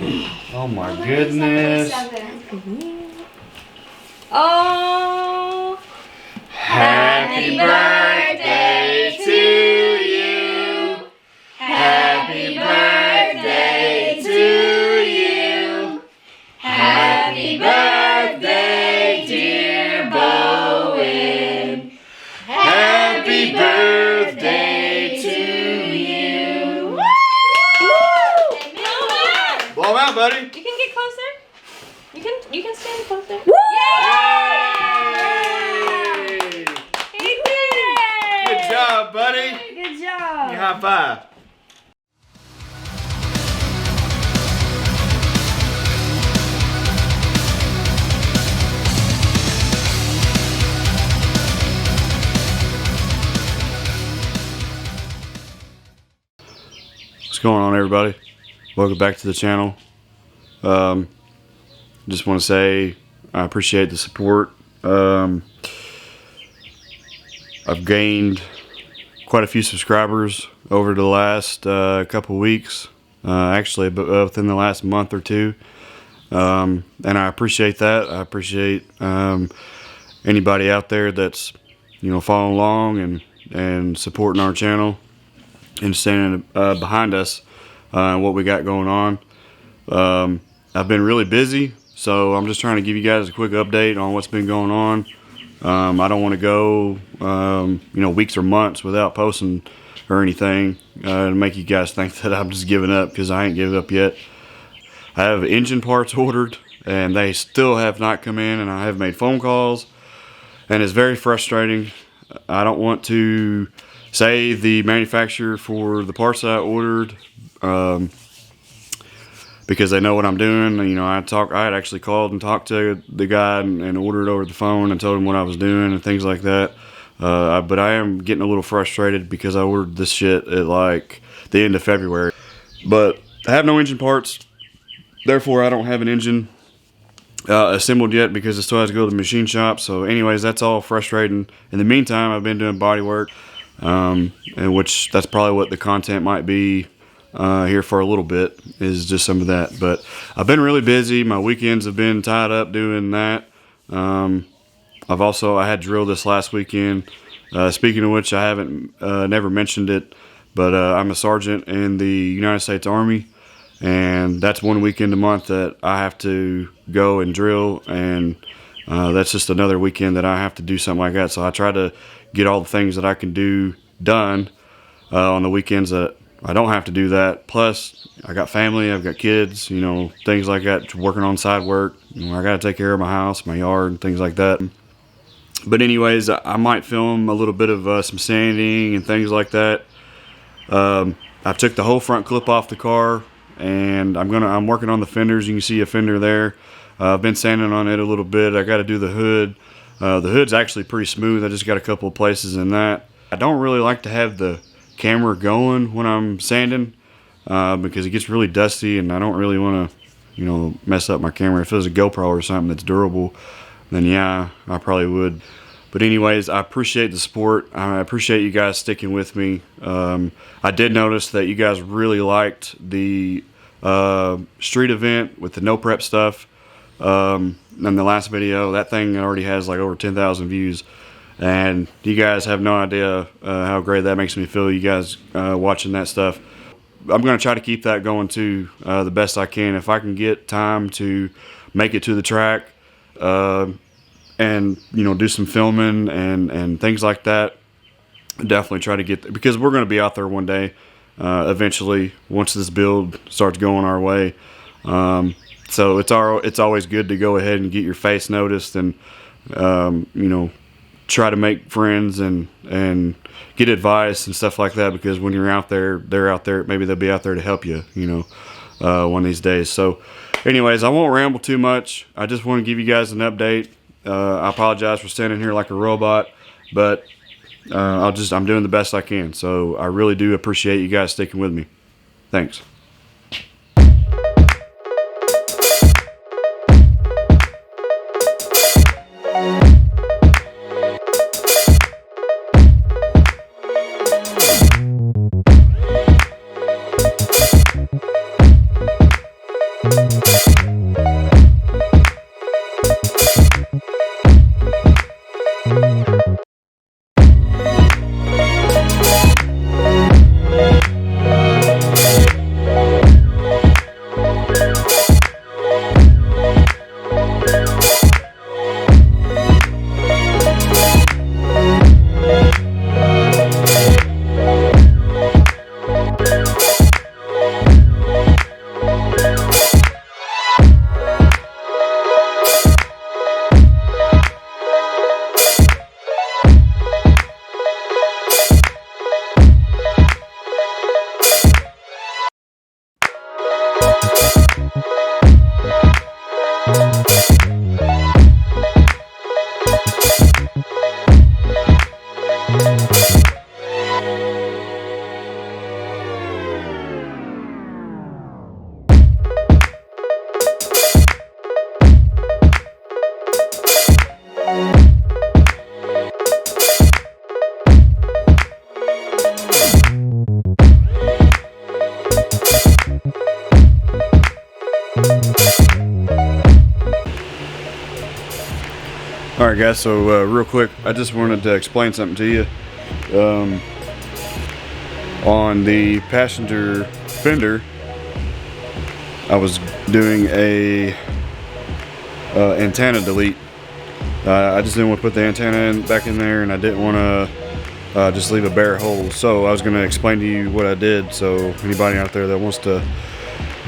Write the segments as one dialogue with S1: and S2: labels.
S1: Oh my goodness.
S2: Oh.
S1: Happy birthday to you. Happy birthday to you. Happy birthday, dear Bowen. Happy birthday to you.
S2: Woo!
S1: Blow him out, buddy.
S2: You can get closer. You can stand closer.
S1: Yay!
S2: He did it!
S1: Good job, buddy.
S2: Good job.
S1: High five. What's going on, everybody? Welcome back to the channel. Just want to say I appreciate the support. I've gained quite a few subscribers over the last couple weeks, actually within the last month or two, and I appreciate that. I appreciate anybody out there that's following along and supporting our channel and standing behind us and what we got going on. I've been really busy, so I'm just trying to give you guys a quick update on what's been going on. I don't want to go weeks or months without posting or anything to make you guys think that I'm just giving up, because I ain't given up yet. I have engine parts ordered and they still have not come in, and I have made phone calls, and it's very frustrating. I don't want to say the manufacturer for the parts that I ordered, because they know what I'm doing. I had actually called and talked to the guy and ordered over the phone and told him what I was doing and things like that. But I am getting a little frustrated because I ordered this shit at like the end of February. But I have no engine parts, therefore I don't have an engine assembled yet, because it still has to go to the machine shop. So anyways, that's all frustrating. In the meantime, I've been doing body work, and which that's probably what the content might be here for a little bit, is just some of that. But I've been really busy. My weekends have been tied up doing that. I had drill this last weekend. Speaking of which, I haven't never mentioned it, but I'm a sergeant in the United States Army, and that's one weekend a month that I have to go and drill, and that's just another weekend that I have to do something like that. So I try to get all the things that I can do done on the weekends that I don't have to do that. Plus, I got family, I've got kids, things like that, working on side work. I got to take care of my house, my yard, and things like that. But anyways, I might film a little bit of some sanding and things like that. I took the whole front clip off the car, and I'm working on the fenders. You can see a fender there. I've been sanding on it a little bit. I got to do the hood. The hood's actually pretty smooth. I just got a couple of places in that. I don't really like to have the camera going when I'm sanding, because it gets really dusty, and I don't really want to mess up my camera. If it was a GoPro or something that's durable, then yeah, I probably would. But anyways, I appreciate the support. I appreciate you guys sticking with me. I did notice that you guys really liked the street event with the no prep stuff. In the last video, that thing already has like over 10,000 views. And you guys have no idea how great that makes me feel, you guys watching that stuff. I'm going to try to keep that going too, the best I can. If I can get time to make it to the track and do some filming and things like that, definitely try to get there, because we're going to be out there one day eventually, once this build starts going our way. So it's always good to go ahead and get your face noticed, and try to make friends and get advice and stuff like that, because when you're out there, they're out there. Maybe they'll be out there to help you, one of these days. So anyways, I won't ramble too much. I just want to give you guys an update. I apologize for standing here like a robot, but I'm doing the best I can. So I really do appreciate you guys sticking with me. Thanks. Alright guys, so real quick, I just wanted to explain something to you. On the passenger fender, I was doing a antenna delete. I just didn't want to put the antenna back in there, and I didn't want to just leave a bare hole. So I was going to explain to you what I did, so anybody out there that wants to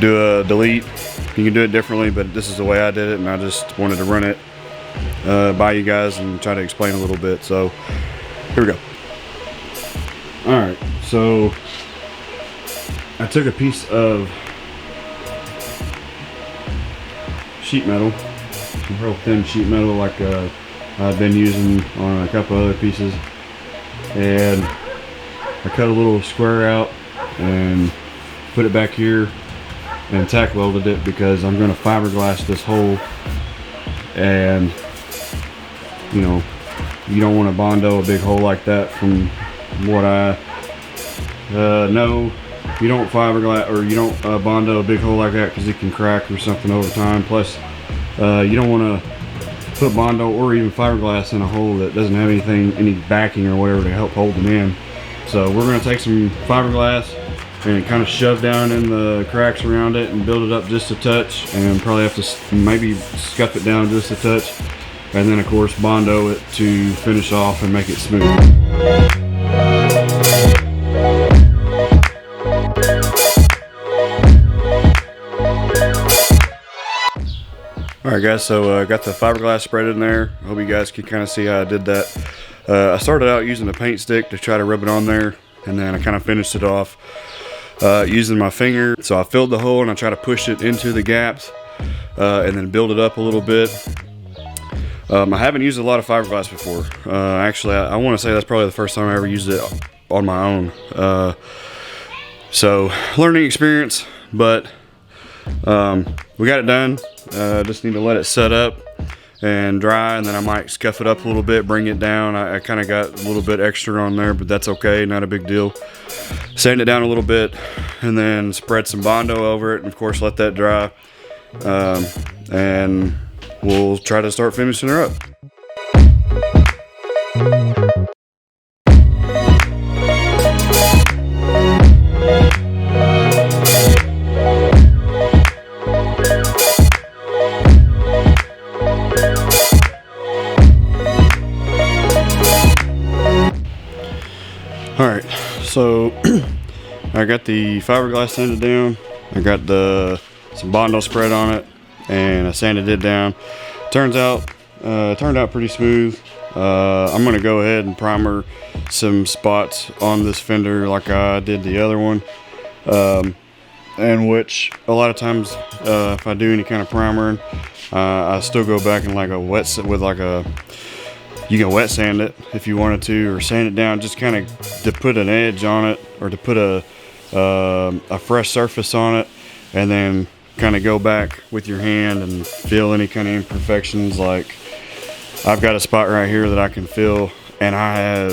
S1: do a delete, you can do it differently, but this is the way I did it, and I just wanted to run it by you guys and try to explain a little bit. So here we go. Alright, so I took a piece of sheet metal, real thin sheet metal, like I've been using on a couple other pieces, and I cut a little square out and put it back here and tack welded it, because I'm going to fiberglass this hole, and you know, you don't want to bondo a big hole like that. From what I know, you don't fiberglass, or you don't bondo a big hole like that, because it can crack or something over time. Plus you don't want to put bondo or even fiberglass in a hole that doesn't have any backing or whatever to help hold them in. So we're going to take some fiberglass and kind of shove down in the cracks around it and build it up just a touch, and probably have to maybe scuff it down just a touch, and then of course bondo it to finish off and make it smooth. Alright guys, so I got the fiberglass spread in there. I hope you guys can kind of see how I did that. I started out using a paint stick to try to rub it on there, and then I kind of finished it off using my finger. So I filled the hole and I try to push it into the gaps and then build it up a little bit. I haven't used a lot of fiberglass before. Actually, I want to say that's probably the first time I ever used it on my own. So learning experience, but we got it done. Just need to let it set up and dry, and then I might scuff it up a little bit, bring it down. I kind of got a little bit extra on there, but that's okay, not a big deal. Sand it down a little bit, and then spread some bondo over it, and of course let that dry, and we'll try to start finishing her up. Alright, so I got the fiberglass sanded down, I got some bondo spread on it, and I sanded it down. Turned out pretty smooth. I'm going to go ahead and primer some spots on this fender like I did the other one, and which a lot of times if I do any kind of primering, I still go back and like you can wet sand it if you wanted to, or sand it down just kind of to put an edge on it, or to put a fresh surface on it, and then kind of go back with your hand and feel any kind of imperfections. Like I've got a spot right here that I can feel, and I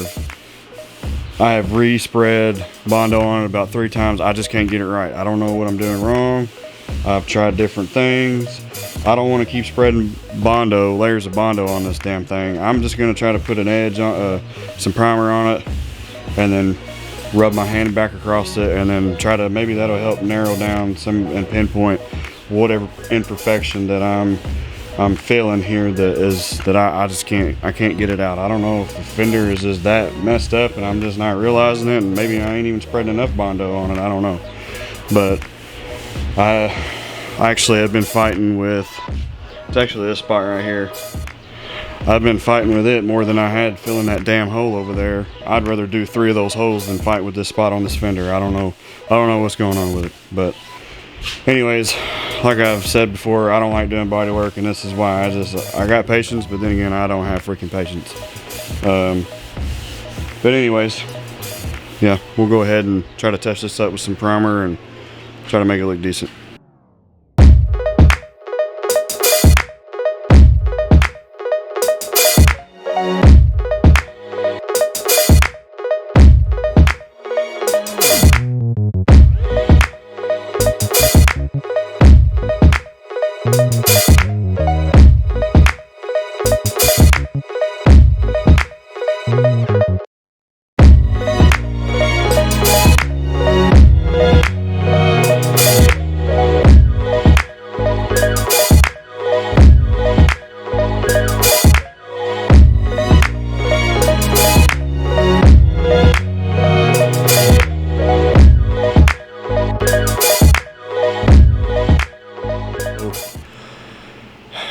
S1: have re-spread bondo on it about 3 times. I just can't get it right. I don't know what I'm doing wrong. I've tried different things. I don't want to keep spreading bondo, layers of bondo on this damn thing. I'm just gonna try to put an edge on, some primer on it, and then rub my hand back across it, and then try to, maybe that'll help narrow down some and pinpoint whatever imperfection that I'm feeling here that I just can't get it out. I don't know if the fender is just that messed up and I'm just not realizing it, and maybe I ain't even spreading enough bondo on it. I don't know. But I actually have been fighting with, it's actually this spot right here. I've been fighting with it more than I had filling that damn hole over there. I'd rather do 3 of those holes than fight with this spot on this fender. I don't know what's going on with it. But anyways, like I've said before, I don't like doing body work, and this is why I got patience, but then again, I don't have freaking patience. But anyways, yeah, we'll go ahead and try to touch this up with some primer and try to make it look decent.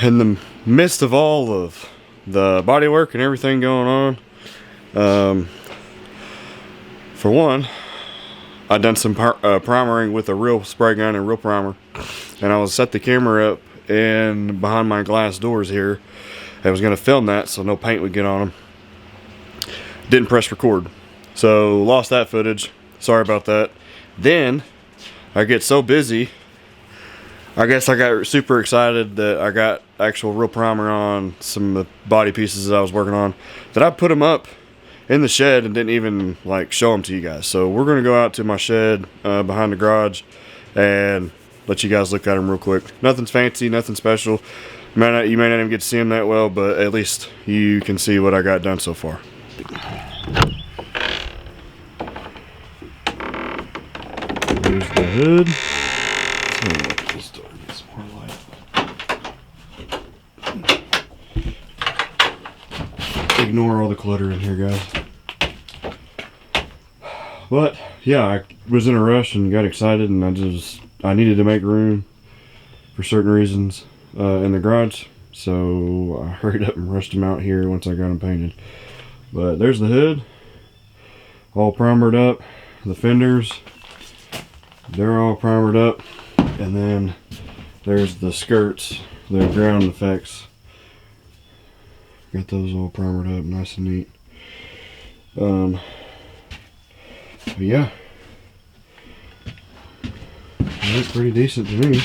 S1: In the midst of all of the body work and everything going on, for one, I done some primering with a real spray gun and real primer, and I was set the camera up and behind my glass doors here. I was going to film that so no paint would get on them. Didn't press record, so lost that footage. Sorry about that. Then I get so busy, I guess I got super excited that I got actual real primer on some of the body pieces that I was working on, that I put them up in the shed and didn't even like show them to you guys. So we're going to go out to my shed behind the garage and let you guys look at them real quick. Nothing's fancy, nothing special. You may not even get to see them that well, but at least you can see what I got done so far. Here's the hood. Ignore all the clutter in here, guys. But yeah, I was in a rush and got excited, and I needed to make room for certain reasons in the garage, so I hurried up and rushed them out here once I got them painted. But there's the hood, all primered up. The fenders, they're all primered up, and then there's the skirts, the ground effects. Got those all primered up, nice and neat. But yeah, they look pretty decent to me.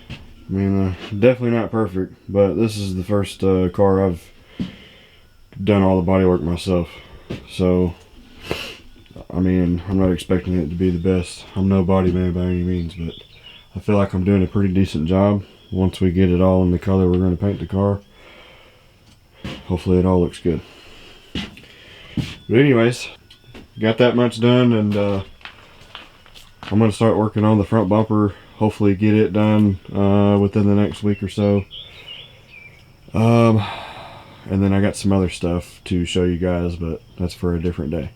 S1: I mean, definitely not perfect, but this is the first car I've done all the body work myself. So, I mean, I'm not expecting it to be the best. I'm no body man by any means, but I feel like I'm doing a pretty decent job. Once we get it all in the color we're going to paint the car, hopefully it all looks good. But anyways, got that much done, and I'm going to start working on the front bumper. Hopefully get it done within the next week or so. And then I got some other stuff to show you guys, but that's for a different day.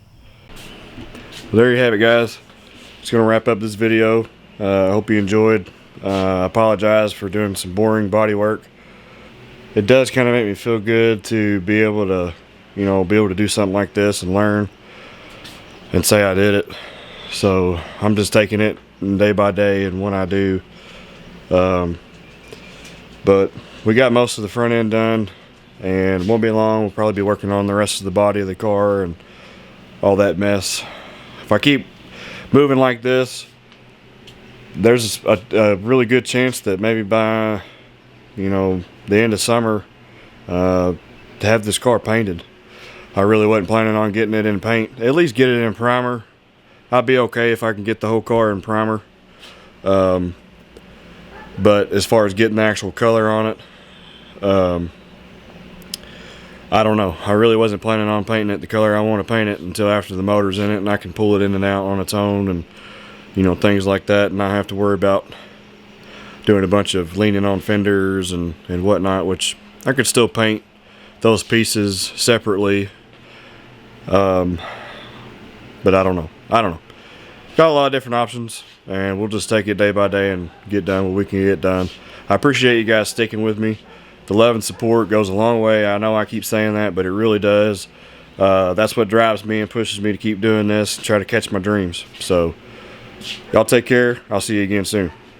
S1: Well, there you have it, guys. Just going to wrap up this video. I hope you enjoyed. I apologize for doing some boring body work. It does kind of make me feel good to be able to, do something like this and learn and say I did it. So I'm just taking it day by day and when I do. But we got most of the front end done, and it won't be long. We'll probably be working on the rest of the body of the car and all that mess. If I keep moving like this, there's a really good chance that maybe by the end of summer to have this car painted. I really wasn't planning on getting it in paint. At least get it in primer. I'll be okay if I can get the whole car in primer. But as far as getting the actual color on it, I don't know. I really wasn't planning on painting it the color I want to paint it until after the motor's in it and I can pull it in and out on its own, and you know, things like that, and not have to worry about doing a bunch of leaning on fenders and whatnot, which I could still paint those pieces separately. But I don't know. Got a lot of different options, and we'll just take it day by day and get done what we can get done. I appreciate you guys sticking with me. The love and support goes a long way. I know I keep saying that, but it really does. That's what drives me and pushes me to keep doing this, try to catch my dreams. So y'all take care. I'll see you again soon.